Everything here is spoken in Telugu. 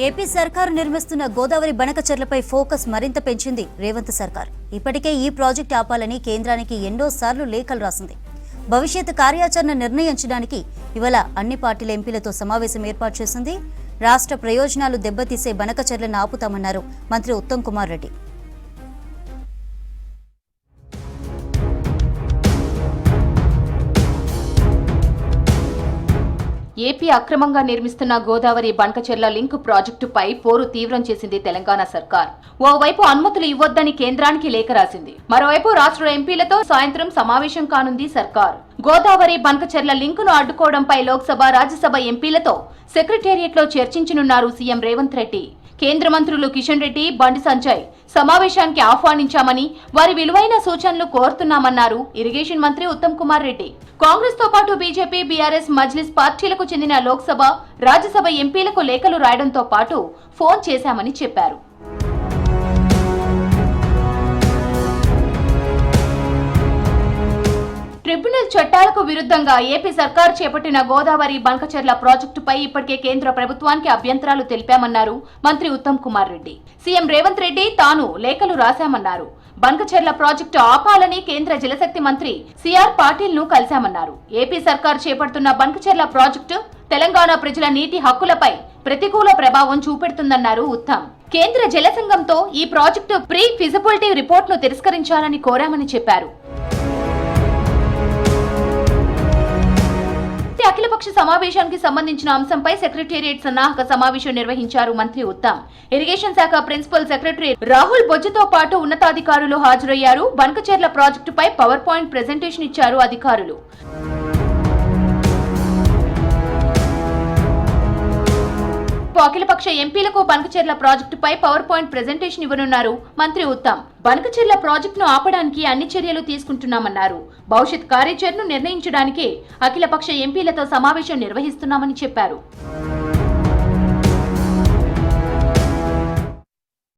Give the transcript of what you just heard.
ఏపీ సర్కారు నిర్మిస్తున్న గోదావరి బనకచెర్లపై ఫోకస్ మరింత పెంచింది రేవంత్ సర్కార్. ఇప్పటికే ఈ ప్రాజెక్టు ఆపాలని కేంద్రానికి ఎన్నోసార్లు లేఖలు రాసింది. భవిష్యత్ కార్యాచరణ నిర్ణయించడానికి ఇవాళ అన్ని పార్టీల ఎంపీలతో సమావేశం ఏర్పాటు చేసింది. రాష్ట్ర ప్రయోజనాలు దెబ్బతీసే బనకచెర్లను ఆపుతామన్నారు మంత్రి ఉత్తమ్ కుమార్ రెడ్డి. ఏపీ అక్రమంగా నిర్మిస్తున్న గోదావరి బనకచెర్ల లింక్ ప్రాజెక్టుపై పోరు తీవ్రం చేసింది తెలంగాణ సర్కార్. ఓవైపు అనుమతులు ఇవ్వొద్దని కేంద్రానికి లేఖ రాసింది. మరోవైపు రాష్ట్ర ఎంపీలతో సాయంత్రం సమావేశం కానుంది సర్కార్. గోదావరి బనకచెర్ల లింకును అడ్డుకోవడంపై లోక్సభ, రాజ్యసభ ఎంపీలతో సెక్రటేరియట్లో చర్చించనున్నారు సీఎం రేవంత్ రెడ్డి. కేంద్ర మంత్రులు కిషన్ రెడ్డి, బండి సంజయ్ సమావేశానికి ఆహ్వానించామని, వారి విలువైన సూచనలు కోరుతున్నామన్నారు ఇరిగేషన్ మంత్రి ఉత్తమ్ కుమార్ రెడ్డి. కాంగ్రెస్ తో పాటు బీజేపీ, బీఆర్ఎస్, మజ్లిస్ పార్టీలకు చెందిన లోక్సభ, రాజ్యసభ ఎంపీలకు లేఖలు రాయడంతో పాటు ఫోన్ చేశామని చెప్పారు. ట్రిబ్యునల్ చట్టాలకు విరుద్ధంగా ఏపీ సర్కార్ చేపట్టిన గోదావరి బనకచెర్ల ప్రాజెక్టుపై ఇప్పటికే కేంద్ర ప్రభుత్వానికి అభ్యంతరాలు తెలిపామన్నారు మంత్రి ఉత్తమ్ కుమార్ రెడ్డి. సీఎం రేవంత్ రెడ్డి తాను లేఖలు రాశామన్నారు. బనకచెర్ల ప్రాజెక్టు ఆపాలని కేంద్ర జలశక్తి మంత్రి సిఆర్ పాటిల్ ను కలిశామన్నారు. ఏపీ సర్కార్ చేపడుతున్న బనకచెర్ల ప్రాజెక్టు తెలంగాణ ప్రజల నీటి హక్కులపై ప్రతికూల ప్రభావం చూపెడుతుందన్నారు ఉత్తమ్. కేంద్ర జల సంఘంతో ఈ ప్రాజెక్టు ప్రీ ఫిజిబిలిటీ రిపోర్ట్ ను తిరస్కరించాలని కోరామని చెప్పారు. అఖిలపక్ష సమావేశానికి సంబంధించిన అంశంపై సెక్రటేరియట్ సన్నాహక సమావేశం నిర్వహించారు మంత్రి ఉత్తమ్. ఇరిగేషన్ శాఖ ప్రిన్సిపల్ సెక్రటరీ రాహుల్ బొజ్జతో పాటు ఉన్నతాధికారులు హాజరయ్యారు. బనకచెర్ల ప్రాజెక్టుపై పవర్ పాయింట్ ప్రెజెంటేషన్ ఇచ్చారు అధికారులు. అఖిలపక్ష ఎంపీలకు బనకచెర్ల ప్రాజెక్టుపై పవర్ పాయింట్ ప్రెజెంటేషన్ ఇవ్వనున్నారు మంత్రి ఉత్తమ్. బనకచెర్ల ప్రాజెక్టును ఆపడానికి అన్ని చర్యలు తీసుకుంటున్నామన్నారు. భవిష్యత్ కార్యాచరణను నిర్ణయించడానికి అఖిలపక్ష ఎంపీలతో సమావేశం నిర్వహిస్తున్నామని చెప్పారు.